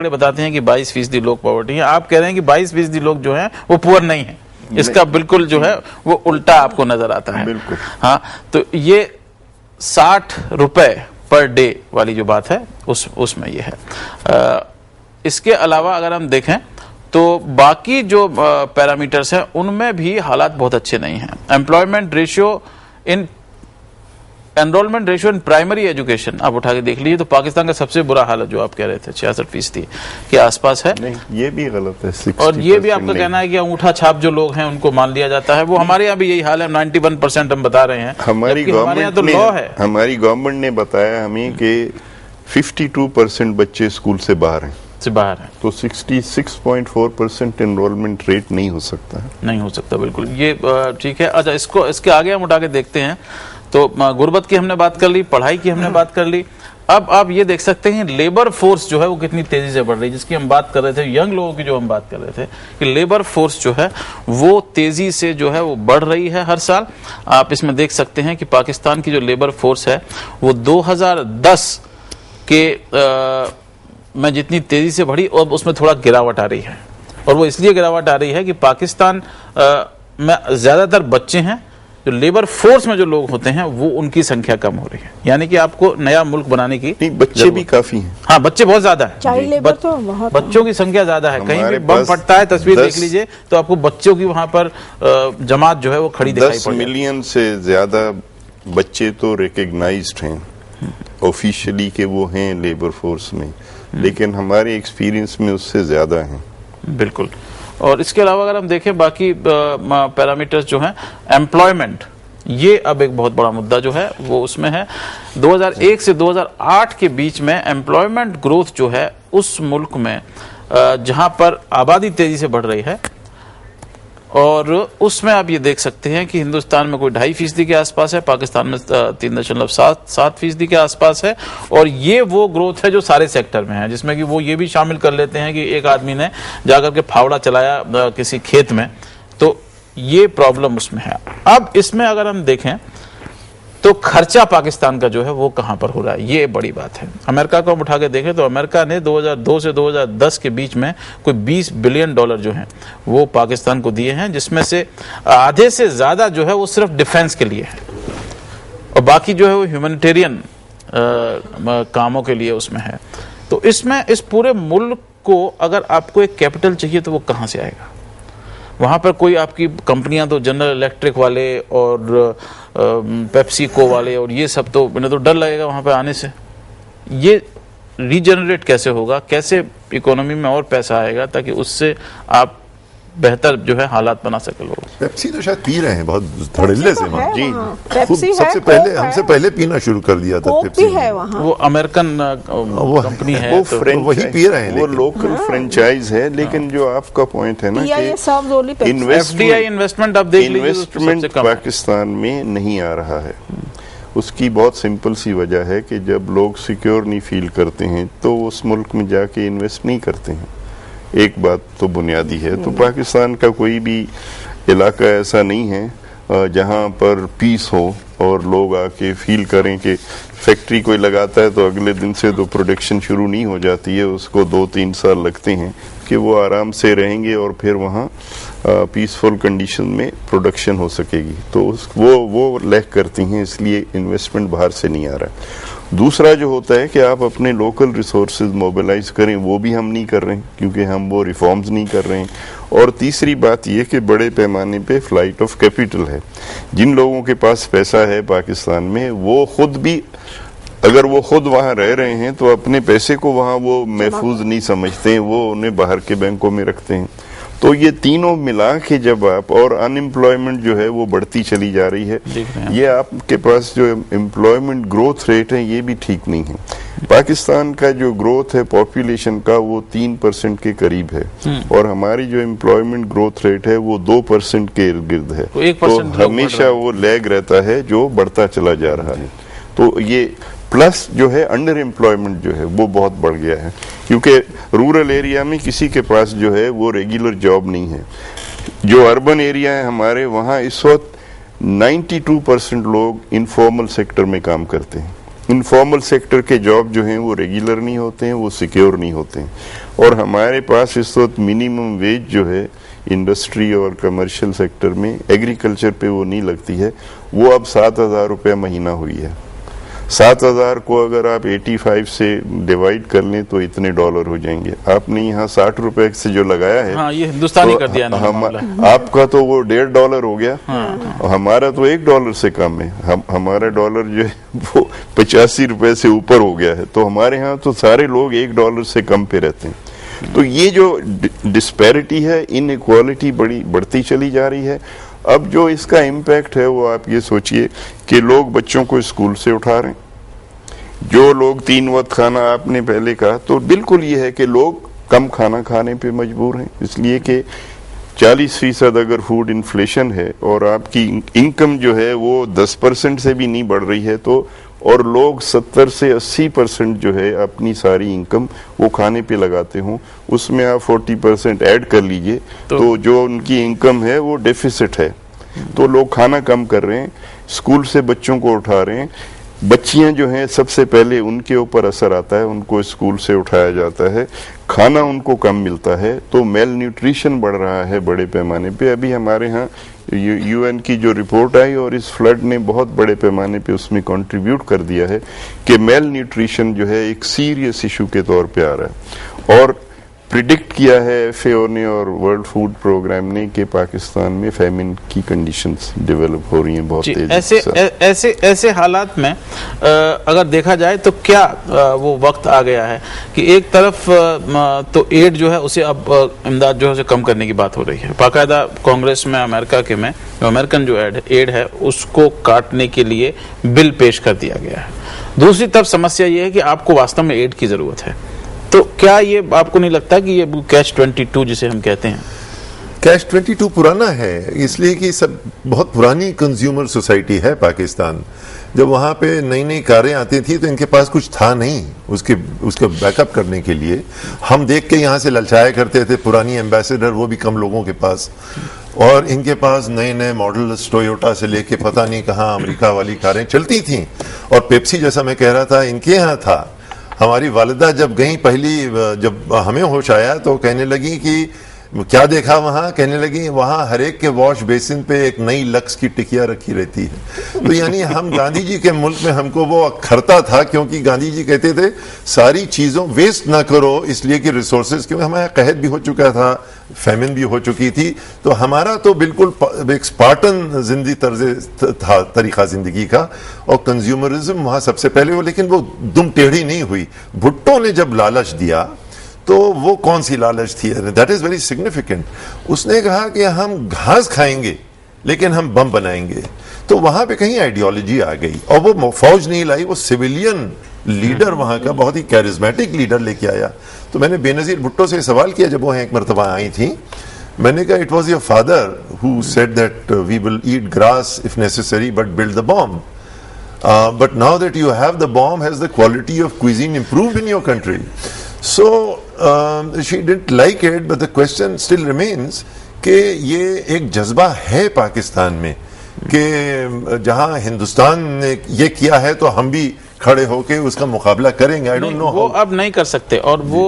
बताते हैं कि 22% लोग पॉवर्टी है। आप कह रहे हैं कि 22% लोग जो हैं वो पुअर नहीं है। इसका बिल्कुल जो है वो उल्टा आपको नजर आता है। बिल्कुल। हाँ, तो ये 60 रुपए पर डे वाली जो बात है उसमें ये है। इसके अलावा अगर हम देखें तो बाकी जो पैरामीटर्स हैं उनमें भी हालात बहुत अच्छे नहीं हैं। Employment ratio in enrolment ratio in primary education आप उठा के देख लीजिए तो पाकिस्तान का सबसे बुरा हाल है, जो आप कह रहे थे 66% के आसपास है। नहीं, ये भी गलत है। और ये भी आपका कहना है कि अंगूठा छाप जो लोग हैं उनको मान लिया जाता है। वो हमारे यहाँ भी यही हाल है, 91% हम बता रहे हैं। हमारी गवर्नमेंट हमारी गवर्नमेंट ने बताया हमें कि 52% बच्चे स्कूल से बाहर हैं। तो 66.4% एनरोलमेंट रेट नहीं हो सकता है। नहीं हो सकता, बिल्कुल ये ठीक है। अच्छा, इसके आगे हम उठा के देखते हैं तो गुर्बत की हमने बात कर ली, पढ़ाई की हमने बात कर ली। अब आप ये देख सकते हैं लेबर फोर्स जो है वो कितनी तेजी से बढ़ रही है, जिसकी हम बात कर रहे थे, यंग लोगों की जो हम बात कर रहे थे कि लेबर फोर्स जो है वो तेजी से जो है वो बढ़ रही है हर साल। आप इसमें देख सकते हैं कि पाकिस्तान की जो लेबर फोर्स है वो 2010 के में जितनी तेजी से बढ़ी और उसमें थोड़ा गिरावट आ रही है। और वो इसलिए गिरावट आ रही है कि पाकिस्तान में ज्यादातर बच्चे हैं। जो लेबर फोर्स में जो लोग होते हैं वो उनकी संख्या कम हो रही है, यानी कि आपको नया मुल्क बनाने की नहीं, बच्चे भी काफी हैं। हाँ, बच्चे बहुत ज्यादा है। चाइल्ड लेबर तो बहुत बच्चों की संख्या ज्यादा है। कहीं भी बम फटता है, तस्वीर देख लीजिए तो आपको बच्चों की वहां पर जमात जो है वो खड़ी दिखाई पड़ती है। 10 मिलियन से ज्यादा बच्चे तो रिकग्नाइज्ड हैं ऑफिशियली के वो हैं लेबर फोर्स में, लेकिन हमारे एक्सपीरियंस में उससे ज्यादा हैं। बिल्कुल। और इसके अलावा अगर हम देखें बाकी पैरामीटर्स जो हैं, एम्प्लॉयमेंट, ये अब एक बहुत बड़ा मुद्दा जो है वो उसमें है। 2001 से 2008 के बीच में एम्प्लॉयमेंट ग्रोथ जो है उस मुल्क में जहां पर आबादी तेजी से बढ़ रही है, और उसमें आप ये देख सकते हैं कि हिंदुस्तान में कोई 2.5% के आसपास है, पाकिस्तान में 3.7% के आसपास है। और ये वो ग्रोथ है जो सारे सेक्टर में है, जिसमें कि वो ये भी शामिल कर लेते हैं कि एक आदमी ने जाकर के फावड़ा चलाया किसी खेत में, तो ये प्रॉब्लम उसमें है। अब इसमें अगर हम देखें तो खर्चा पाकिस्तान का जो है वो कहां पर हो रहा है, ये बड़ी बात है। अमेरिका को हम उठा के देखें तो अमेरिका ने 2002 से 2010 के बीच में कोई $20 बिलियन जो हैं वो पाकिस्तान को दिए हैं, जिसमें से आधे से ज्यादा जो है वो सिर्फ डिफेंस के लिए है और बाकी जो है वो ह्यूमैनिटेरियन कामों के लिए उसमें है। तो इसमें इस पूरे मुल्क को अगर आपको एक कैपिटल चाहिए तो वो कहां से आएगा? वहां पर कोई आपकी कंपनियां तो जनरल इलेक्ट्रिक वाले और पेप्सिको वाले और ये सब, तो इन्हें तो डर लगेगा वहां पर आने से। ये रीजनरेट कैसे होगा, कैसे इकोनॉमी में और पैसा आएगा ताकि उससे आप बेहतर जो है हालात बना सके लोग? पेप्सी तो शायद पी रहे हैं बहुत धड़ल्ले से वहाँ। जी, पेप्सी सबसे पहले हमसे पहले पीना शुरू कर दिया था पेप्सी है वहाँ। वो अमेरिकन कंपनी है, वो तो वही पी रहे हैं, वो लोकल फ्रेंचाइज है। लेकिन जो आपका पॉइंट है ना कि इन्वेस्टमेंट आप देख लीजिए, इन्वेस्टमेंट पाकिस्तान में नहीं आ रहा है। उसकी बहुत सिंपल सी वजह है कि जब लोग सिक्योर नहीं फील करते हैं तो उस मुल्क में जाके इन्वेस्ट नहीं करते हैं। एक बात तो बुनियादी है। तो पाकिस्तान का कोई भी इलाका ऐसा नहीं है जहां पर पीस हो और लोग आके फील करें कि फैक्ट्री कोई लगाता है तो अगले दिन से तो प्रोडक्शन शुरू नहीं हो जाती है, उसको 2-3 साल लगते हैं कि वो आराम से रहेंगे और फिर वहाँ पीसफुल कंडीशन में प्रोडक्शन हो सकेगी। तो वो लैक करती हैं, इसलिए इन्वेस्टमेंट बाहर से नहीं आ रहा है। दूसरा जो होता है कि आप अपने लोकल रिसोर्सेज मोबिलाइज करें, वो भी हम नहीं कर रहे हैं क्योंकि हम वो रिफॉर्म्स नहीं कर रहे हैं। और तीसरी बात यह कि बड़े पैमाने पे फ्लाइट ऑफ कैपिटल है। जिन लोगों के पास पैसा है पाकिस्तान में, वो खुद भी अगर वो खुद वहां रह रहे हैं तो अपने पैसे को वहां वो महफूज नहीं समझते हैं, वो उन्हें बाहर के बैंकों में रखते हैं। तो ये तीनों मिला के जब आप, और अनएम्प्लॉयमेंट जो है वो बढ़ती चली जा रही है, ये आपके पास जो एम्प्लॉयमेंट ग्रोथ रेट है ये भी ठीक नहीं है। पाकिस्तान का जो ग्रोथ है पॉपुलेशन का वो 3% के करीब है और हमारी जो एम्प्लॉयमेंट ग्रोथ रेट है वो 2% के इर्द गिर्द है। तो हमेशा वो लैग रहता है जो बढ़ता चला जा रहा है। तो ये प्लस जो है अंडर एम्प्लॉयमेंट जो है वो बहुत बढ़ गया है क्योंकि रूरल एरिया में किसी के पास जो है वो रेगुलर जॉब नहीं है। जो अर्बन एरिया है हमारे, वहाँ इस वक्त 92% लोग इनफॉर्मल सेक्टर में काम करते हैं। इनफॉर्मल सेक्टर के जॉब जो हैं वो रेगुलर नहीं होते हैं, वो सिक्योर नहीं होते हैं। और हमारे पास इस वक्त मिनिमम वेज जो है इंडस्ट्री और कमर्शियल सेक्टर में, एग्रीकल्चर पे वो नहीं लगती है, वो अब 7,000 रुपया महीना हुई है। 7,000 को अगर आप 85 से डिवाइड कर लें तो इतने डॉलर हो जाएंगे। आपने यहाँ 60 रुपए से जो लगाया है, हाँ, ये हिंदुस्तानी कर दिया ना मामला। आपका तो वो $1.5 हो गया। और हमारा तो $1 से कम है। हमारा डॉलर जो है वो 85 रुपए से ऊपर हो गया है। तो हमारे यहाँ तो सारे लोग $1 से कम पे रहते हैं। तो ये जो डिस्पैरिटी है, इनइक्वालिटी बढ़ती चली जा रही है। अब जो इसका इम्पैक्ट है वो आप ये सोचिए कि लोग बच्चों को स्कूल से उठा रहे हैं। जो लोग 3 वक्त खाना, आपने पहले कहा, तो बिल्कुल ये है कि लोग कम खाना खाने पे मजबूर हैं, इसलिए कि 40% अगर फूड इन्फ्लेशन है और आपकी इनकम जो है वो 10% से भी नहीं बढ़ रही है, तो और लोग 70 से 80% जो है अपनी सारी इनकम वो खाने पे लगाते हों, उसमें आप 40% ऐड कर लीजिए तो जो उनकी इनकम है वो डेफिसिट है। तो लोग खाना कम कर रहे हैं, स्कूल से बच्चों को उठा रहे हैं। बच्चियां जो हैं सबसे पहले उनके ऊपर असर आता है, उनको स्कूल से उठाया जाता है, खाना उनको कम मिलता है, तो मेल न्यूट्रिशन बढ़ रहा है बड़े पैमाने पे। अभी हमारे यहाँ यूएन की जो रिपोर्ट आई और इस फ्लड ने बहुत बड़े पैमाने पे उसमें कंट्रीब्यूट कर दिया है कि मेल न्यूट्रिशन जो है एक सीरियस इशू के तौर पे आ रहा है। और प्रिडिक्ट किया है एफएओ ने और वर्ल्ड फूड प्रोग्राम ने कि पाकिस्तान में फैमिन की कंडीशंस डेवलप हो रही हैं बहुत तेजी से। ऐसे हालात में अगर देखा जाए तो क्या वो वक्त आ गया है कि एक तरफ तो एड जो है उसे अब इमदाद जो है उसे कम करने की बात हो रही है। बाकायदा कांग्रेस में अमेरिका के में अमेरिकन जो एड है उसको काटने के लिए बिल पेश कर दिया गया है। दूसरी तरफ समस्या ये है कि आपको वास्तव में एड की जरूरत है। तो क्या ये आपको नहीं लगता कि ये कैच 22 जिसे हम कहते हैं, कैच 22 पुराना है, इसलिए कि सब बहुत पुरानी कंज्यूमर सोसाइटी है पाकिस्तान। जब वहाँ पे नई नई कारें आती थी तो इनके पास कुछ था नहीं उसके बैकअप करने के लिए। हम देख के यहाँ से ललचाया करते थे पुरानी एम्बेसडर, वो भी कम लोगों के पास, और इनके पास नए नए मॉडल्स टोयोटा से लेके पता नहीं कहाँ अमेरिका वाली कारें चलती थीं। और पेप्सी, जैसा मैं कह रहा था, इनके यहाँ था। हमारी वालिदा जब गई पहली, जब हमें होश आया तो कहने लगी कि क्या देखा वहां, कहने लगी वहां हर एक के वॉश बेसिन पे एक नई लक्स की टिकिया रखी रहती है। तो यानी हम गांधी जी के मुल्क में हमको वो अखरता था, क्योंकि गांधी जी कहते थे सारी चीजों वेस्ट ना करो, इसलिए कि रिसोर्सेज, क्योंकि हमारा कहत भी हो चुका था, फेमिन भी हो चुकी थी। तो हमारा तो बिल्कुल एक स्पार्टन जिंदगी तर्ज था, तरीका जिंदगी का, और कंज्यूमरिज्म वहां सबसे पहले हो। लेकिन वो दुम टेढ़ी नहीं हुई। भुट्टो ने जब लालच दिया तो वो कौन सी लालच थी, दैट इज वेरी सिग्निफिकेंट। उसने कहा कि हम घास खाएंगे लेकिन हम बम बनाएंगे। तो वहां पे कहीं आइडियोलॉजी आ गई, और वो फौज नहीं लाई, वो सिविलियन लीडर वहां का बहुत ही कैरिज्मेटिक लीडर लेके आया। तो मैंने बेनजीर भुट्टो से सवाल किया जब वो एक मरतबा आई थी, मैंने कहा it was your father who said that we will eat grass if necessary but build the bomb, but now that you have the bomb, has the quality of cuisine improved in your country? So she didn't like it, but the question still remains कि ये एक जज्बा है पाकिस्तान में कि जहां हिंदुस्तान ने ये किया है तो हम भी खड़े होके उसका मुकाबला करेंगे। आई डोंट नो, वो अब नहीं कर सकते। और वो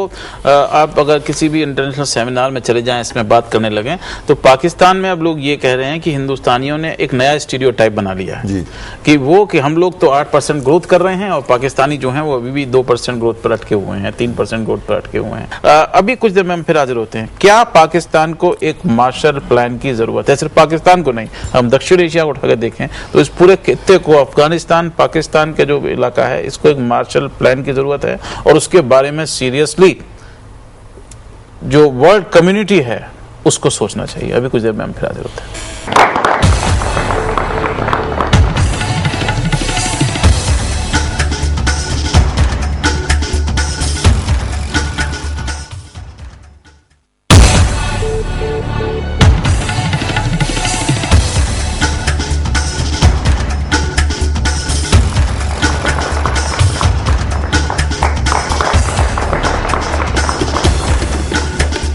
आप अगर किसी भी इंटरनेशनल सेमिनार में चले जाएं, इसमें बात करने लगे, तो पाकिस्तान में अब लोग ये कह रहे हैं कि हिंदुस्तानियों ने एक नया स्टीरियोटाइप बना लिया है कि हम लोग तो 8% ग्रोथ कर रहे हैं और पाकिस्तानी जो हैं वो अभी भी 2% ग्रोथ पर अटके हुए हैं, 3% ग्रोथ पर अटके हुए हैं। अभी कुछ देर में हम फिर हाजिर होते हैं। क्या पाकिस्तान को एक मार्शल प्लान की जरूरत है? सिर्फ पाकिस्तान को नहीं, हम दक्षिण एशिया को उठाकर देखें तो इस पूरे खित्ते को, अफगानिस्तान, पाकिस्तान के जो इलाका है, इसको एक मार्शल प्लान की जरूरत है और उसके बारे में सीरियसली जो वर्ल्ड कम्युनिटी है उसको सोचना चाहिए। अभी कुछ देर में हम फिर हाजिर होते हैं।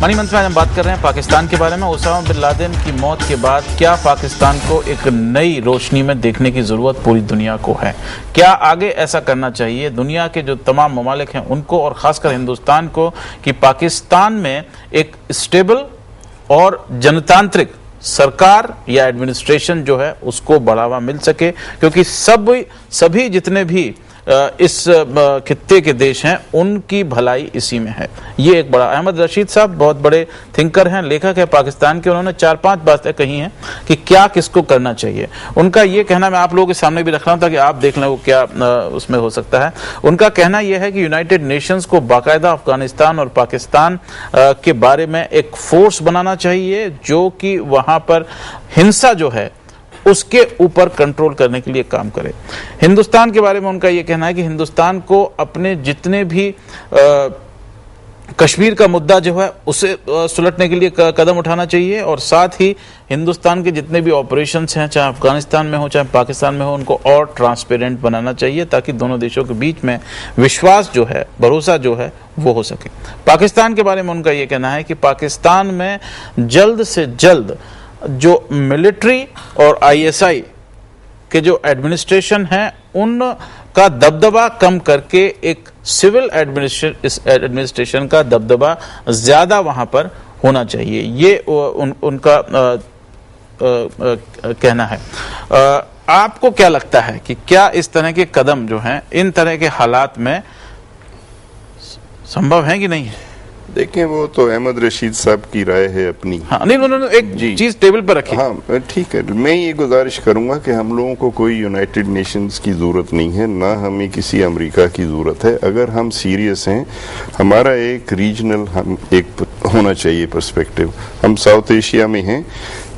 मनी मंथ में आज हम बात कर रहे हैं पाकिस्तान के बारे में। ओसामा बिन लादेन की मौत के बाद क्या पाकिस्तान को एक नई रोशनी में देखने की जरूरत पूरी दुनिया को है? क्या आगे ऐसा करना चाहिए दुनिया के जो तमाम ममालिक हैं उनको, और खासकर हिंदुस्तान को, कि पाकिस्तान में एक स्टेबल और जनतांत्रिक सरकार या एडमिनिस्ट्रेशन जो है उसको बढ़ावा मिल सके, क्योंकि सभी जितने भी इस खित्ते के देश हैं उनकी भलाई इसी में है। ये एक बड़ा, अहमद रशीद साहब बहुत बड़े थिंकर हैं, लेखक है पाकिस्तान के, उन्होंने 4-5 बातें कही हैं कि क्या किसको करना चाहिए। उनका ये कहना मैं आप लोगों के सामने भी रख रहा हूं ताकि आप देख लें वो क्या उसमें हो सकता है। उनका कहना यह है कि यूनाइटेड नेशंस को बाकायदा अफगानिस्तान और पाकिस्तान के बारे में एक फोर्स बनाना चाहिए जो कि वहां पर हिंसा जो है उसके ऊपर कंट्रोल करने के लिए काम करे। हिंदुस्तान के बारे में उनका यह कहना है कि हिंदुस्तान को अपने जितने भी कश्मीर का मुद्दा जो है उसे सुलटने के लिए कदम उठाना चाहिए, और साथ ही हिंदुस्तान के जितने भी ऑपरेशंस हैं, चाहे अफगानिस्तान में हो चाहे पाकिस्तान में हो, उनको और ट्रांसपेरेंट बनाना चाहिए ताकि दोनों देशों के बीच में विश्वास जो है, भरोसा जो है वो हो सके। पाकिस्तान के बारे में उनका यह कहना है कि पाकिस्तान में जल्द से जल्द जो मिलिट्री और आईएसआई के जो एडमिनिस्ट्रेशन है उनका दबदबा कम करके एक सिविल एडमिनिस्ट्रेशन का दबदबा ज्यादा वहां पर होना चाहिए। ये उनका कहना है। आपको क्या लगता है कि क्या इस तरह के कदम जो हैं इन तरह के हालात में संभव है कि नहीं है? देखें, वो तो अहमद रशीद साहब की राय है अपनी। हाँ, नहीं, उन्होंने एक चीज टेबल पर रखी। हाँ ठीक है, मैं ये गुजारिश करूंगा कि हम लोगों को कोई यूनाइटेड नेशंस की जरूरत नहीं है, ना हमें किसी अमेरिका की जरूरत है। अगर हम सीरियस हैं, हमारा एक रीजनल एक होना चाहिए पर्सपेक्टिव। हम साउथ एशिया में हैं,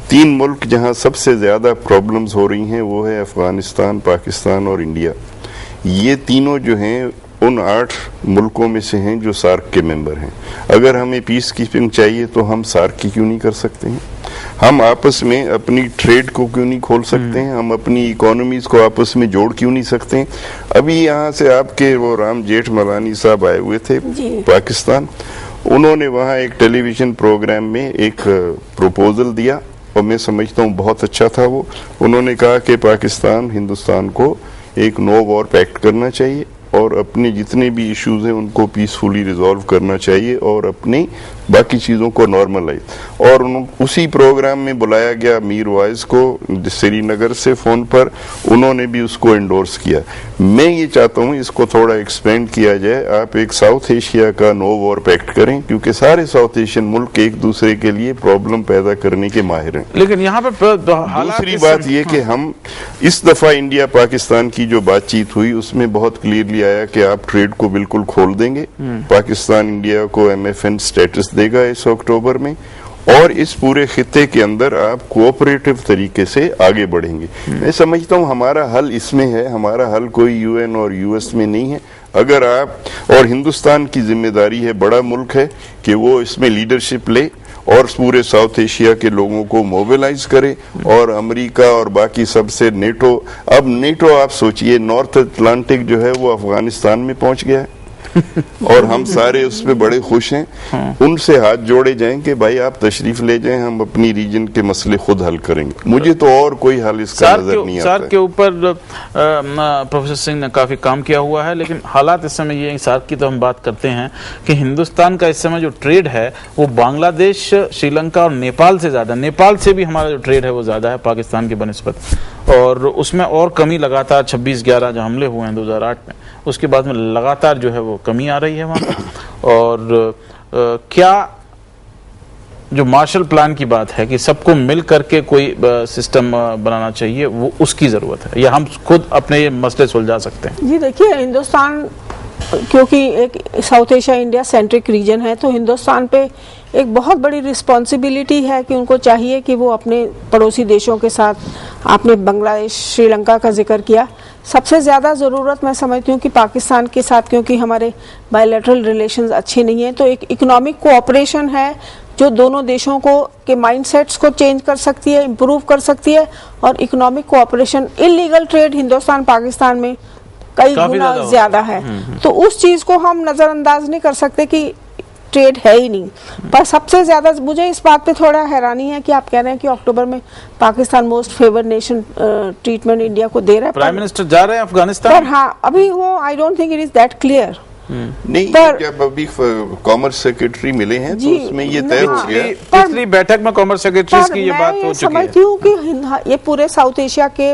3 मुल्क जहां सबसे ज्यादा प्रॉब्लम्स हो रही हैं वो है अफगानिस्तान, पाकिस्तान और इंडिया। ये तीनों जो हैं उन 8 मुल्कों में से हैं जो सार्क के मेंबर हैं। अगर हमें पीस कीपिंग चाहिए तो हम सार्क की क्यों नहीं कर सकते हैं? हम आपस में अपनी ट्रेड को क्यों नहीं खोल सकते हैं? हम अपनी इकोनॉमीज को आपस में जोड़ क्यों नहीं सकते हैं? अभी यहाँ से आपके वो राम जेठमलानी साहब आए हुए थे पाकिस्तान, उन्होंने वहाँ एक टेलीविजन प्रोग्राम में एक प्रपोजल दिया और मैं समझता हूँ बहुत अच्छा था वो। उन्होंने कहा कि पाकिस्तान हिंदुस्तान को एक नो वॉर पैक्ट करना चाहिए और अपने जितने भी इश्यूज हैं उनको पीसफुली रिजॉल्व करना चाहिए और अपनी बाकी चीज़ों को नॉर्मलाइज। और उसी प्रोग्राम में बुलाया गया मीर वाइज को श्रीनगर से फ़ोन पर, उन्होंने भी उसको एंडोर्स किया। मैं ये चाहता हूँ इसको थोड़ा एक्सपेंड किया जाए। आप एक साउथ एशिया का नो वॉर पैक्ट करें, क्योंकि सारे साउथ एशियन मुल्क एक दूसरे के लिए प्रॉब्लम पैदा करने के माहिर हैं। लेकिन यहाँ पर दूसरी बात यह कि हम इस दफा इंडिया पाकिस्तान की जो बातचीत हुई उसमें बहुत क्लियरली आया कि आप ट्रेड को बिल्कुल खोल देंगे। पाकिस्तान इंडिया को MFN स्टेटस देगा इस अक्टूबर में, और इस पूरे खित्ते के अंदर आप कोऑपरेटिव तरीके से आगे बढ़ेंगे। मैं समझता हूँ हमारा हल इसमें है, हमारा हल कोई UN और US में नहीं है। अगर आप, और हिंदुस्तान की जिम्मेदारी है, बड़ा मुल्क है, कि वो इसमें लीडरशिप ले और पूरे साउथ एशिया के लोगों को मोबिलाइज करे, और अमेरिका और बाकी सबसे नेटो, अब नेटो आप सोचिए नॉर्थ अटलांटिक जो है वो अफगानिस्तान में पहुंच गया है और हम सारे उस पर बड़े खुश हैं। उनसे हाथ जोड़े जाएं कि भाई आप तशरीफ ले जाएं, हम अपनी रीजन के मसले खुद हल करेंगे। मुझे तो और कोई हल इसका नजर नहीं आता। सार्क के ऊपर प्रोफेसर सिंह ने काफी काम किया हुआ है, लेकिन हालात इस समय ये, सार्क की तो हम बात करते हैं कि हिंदुस्तान का इस समय जो ट्रेड है वो बांग्लादेश, श्रीलंका और नेपाल से ज्यादा, नेपाल से भी हमारा जो ट्रेड है वो ज्यादा है पाकिस्तान की बनिस्बत, और उसमें और कमी लगातार 26/11 जो हमले हुए हैं 2008 में, उसके बाद में लगातार जो है वो कमी आ रही है वहां। और क्या जो मार्शल प्लान की बात है कि सबको मिल करके कोई सिस्टम बनाना चाहिए, वो उसकी जरूरत है, या हम खुद अपने ये मसले सुलझा सकते हैं? जी देखिए, हिंदुस्तान क्योंकि एक south Asia India centric region है, तो हिंदुस्तान पे एक बहुत बड़ी रिस्पॉन्सिबिलिटी है कि उनको चाहिए कि वो अपने पड़ोसी देशों के साथ, आपने बांग्लादेश, श्रीलंका का जिक्र किया, सबसे ज़्यादा ज़रूरत मैं समझती हूँ कि पाकिस्तान के साथ, क्योंकि हमारे बायलैटरल रिलेशंस अच्छे नहीं हैं, तो एक इकोनॉमिक कोऑपरेशन है जो दोनों देशों को के माइंडसेट्स को चेंज कर सकती है, इम्प्रूव कर सकती है। और economic cooperation, illegal trade Hindustan Pakistan में कई गुना ज्यादा है, तो उस चीज को हम नजरअंदाज नहीं कर सकते कि ट्रेड है ही नहीं। पर सबसे ज्यादा मुझे इस बात पे थोड़ा हैरानी है कि आप कह रहे हैं कि अक्टूबर में Pakistan most favoured nation treatment India को दे रहा है, प्राइम मिनिस्टर जा रहे हैं अफगानिस्तान। पर हाँ अभी वो I don't think it is that clear. नहीं, पर- जब अभी कॉमर्स सेक्रेटरी मिले हैं तो जी, उसमें ये तय हो हाँ। गया। पिछली बैठक में कॉमर्स सेक्रेटरीज की ये बात हो चुकी है। समझती हूँ कि ये पूरे साउथ एशिया के